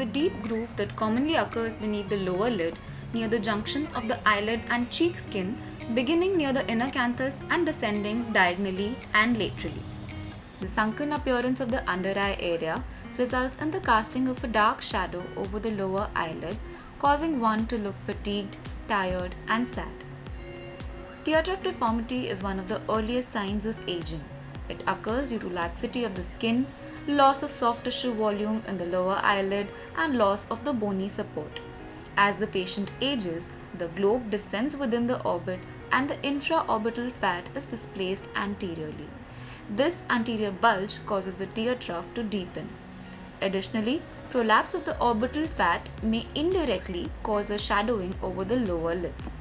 a deep groove that commonly occurs beneath the lower lid near the junction of the eyelid and cheek skin, beginning near the inner canthus and descending diagonally and laterally. The sunken appearance of the under eye area results in the casting of a dark shadow over the lower eyelid, causing one to look fatigued, tired, and sad. Trough deformity is one of the earliest signs of aging. It occurs due to laxity of the skin, loss of soft tissue volume in the lower eyelid, and loss of the bony support. As the patient ages, the globe descends within the orbit and the intraorbital fat is displaced anteriorly. This anterior bulge causes the tear trough to deepen. Additionally, prolapse of the orbital fat may indirectly cause a shadowing over the lower lids.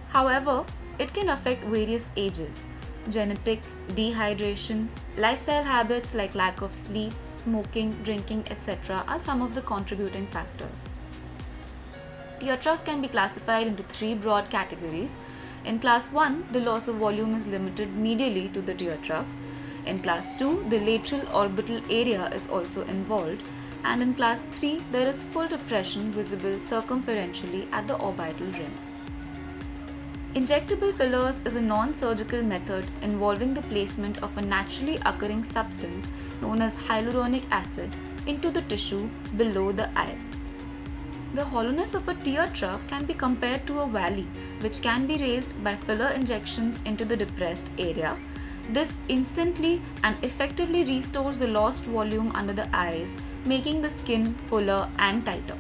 However, it can affect various ages. Genetics, dehydration, lifestyle habits like lack of sleep, smoking, drinking, etc. are some of the contributing factors. Tear trough can be classified into three broad categories. In class 1, the loss of volume is limited medially to the tear trough. In class 2, the lateral orbital area is also involved. And in class 3, there is full depression visible circumferentially at the orbital rim. Injectable fillers is a non-surgical method involving the placement of a naturally occurring substance known as hyaluronic acid into the tissue below the eye. The hollowness of a tear trough can be compared to a valley, which can be raised by filler injections into the depressed area. This instantly and effectively restores the lost volume under the eyes, making the skin fuller and tighter.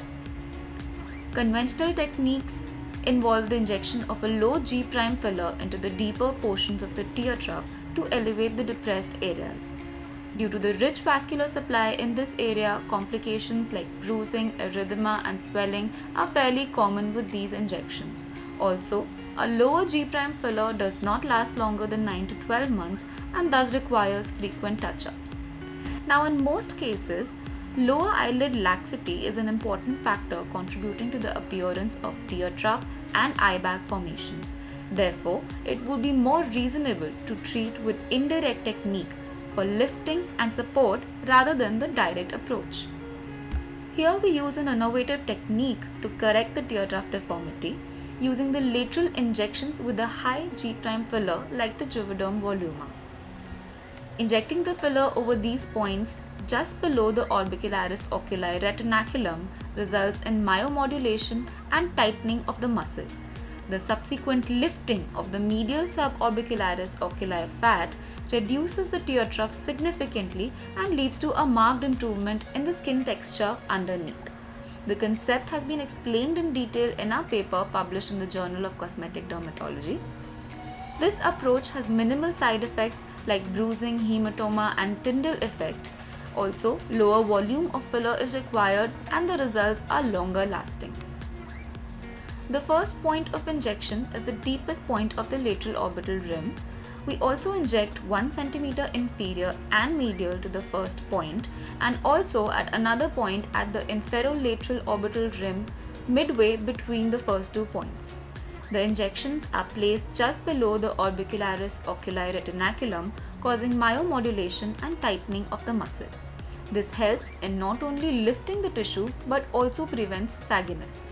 Conventional techniques involve the injection of a low G' filler into the deeper portions of the tear trough to elevate the depressed areas. Due to the rich vascular supply in this area, complications like bruising, erythema, and swelling are fairly common with these injections. Also, a lower G' filler does not last longer than 9 to 12 months and thus requires frequent touch-ups. Now, in most cases, lower eyelid laxity is an important factor contributing to the appearance of tear trough and eye bag formation. Therefore, it would be more reasonable to treat with indirect technique for lifting and support rather than the direct approach. Here we use an innovative technique to correct the tear trough deformity using the lateral injections with a high G' filler like the Juvederm Voluma. Injecting the filler over these points just below the orbicularis oculi retinaculum results in myomodulation and tightening of the muscle. The subsequent lifting of the medial suborbicularis oculi fat reduces the tear trough significantly and leads to a marked improvement in the skin texture underneath. The concept has been explained in detail in our paper published in the Journal of Cosmetic Dermatology. This approach has minimal side effects like bruising, hematoma, and Tyndall effect. Also, lower volume of filler is required and the results are longer lasting. The first point of injection is the deepest point of the lateral orbital rim. We also inject 1 cm inferior and medial to the first point and also at another point at the inferolateral orbital rim midway between the first 2 points. The injections are placed just below the orbicularis oculi retinaculum, causing myomodulation and tightening of the muscle. This helps in not only lifting the tissue but also prevents sagginess.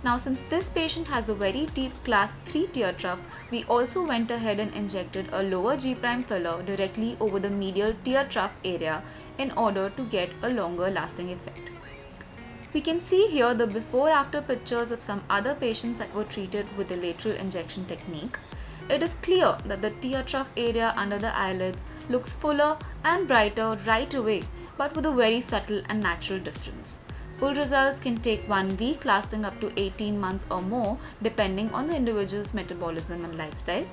Now, since this patient has a very deep class 3 tear trough, we also went ahead and injected a lower G' filler directly over the medial tear trough area in order to get a longer lasting effect. We can see here the before-after pictures of some other patients that were treated with the lateral injection technique. It is clear that the tear trough area under the eyelids looks fuller and brighter right away, but with a very subtle and natural difference. Full results can take 1 week, lasting up to 18 months or more, depending on the individual's metabolism and lifestyle.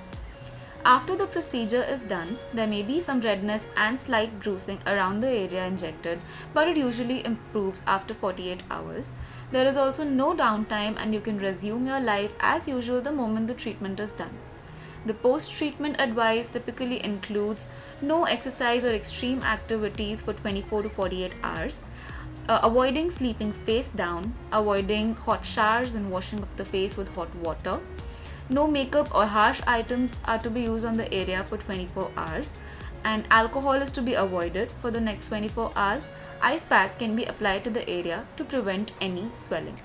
After the procedure is done, there may be some redness and slight bruising around the area injected, but it usually improves after 48 hours. There is also no downtime and you can resume your life as usual the moment the treatment is done. The post-treatment advice typically includes no exercise or extreme activities for 24 to 48 hours. Avoiding sleeping face down, avoiding hot showers and washing of the face with hot water. No makeup or harsh items are to be used on the area for 24 hours. and alcohol is to be avoided for the next 24 hours. Ice pack can be applied to the area to prevent any swelling.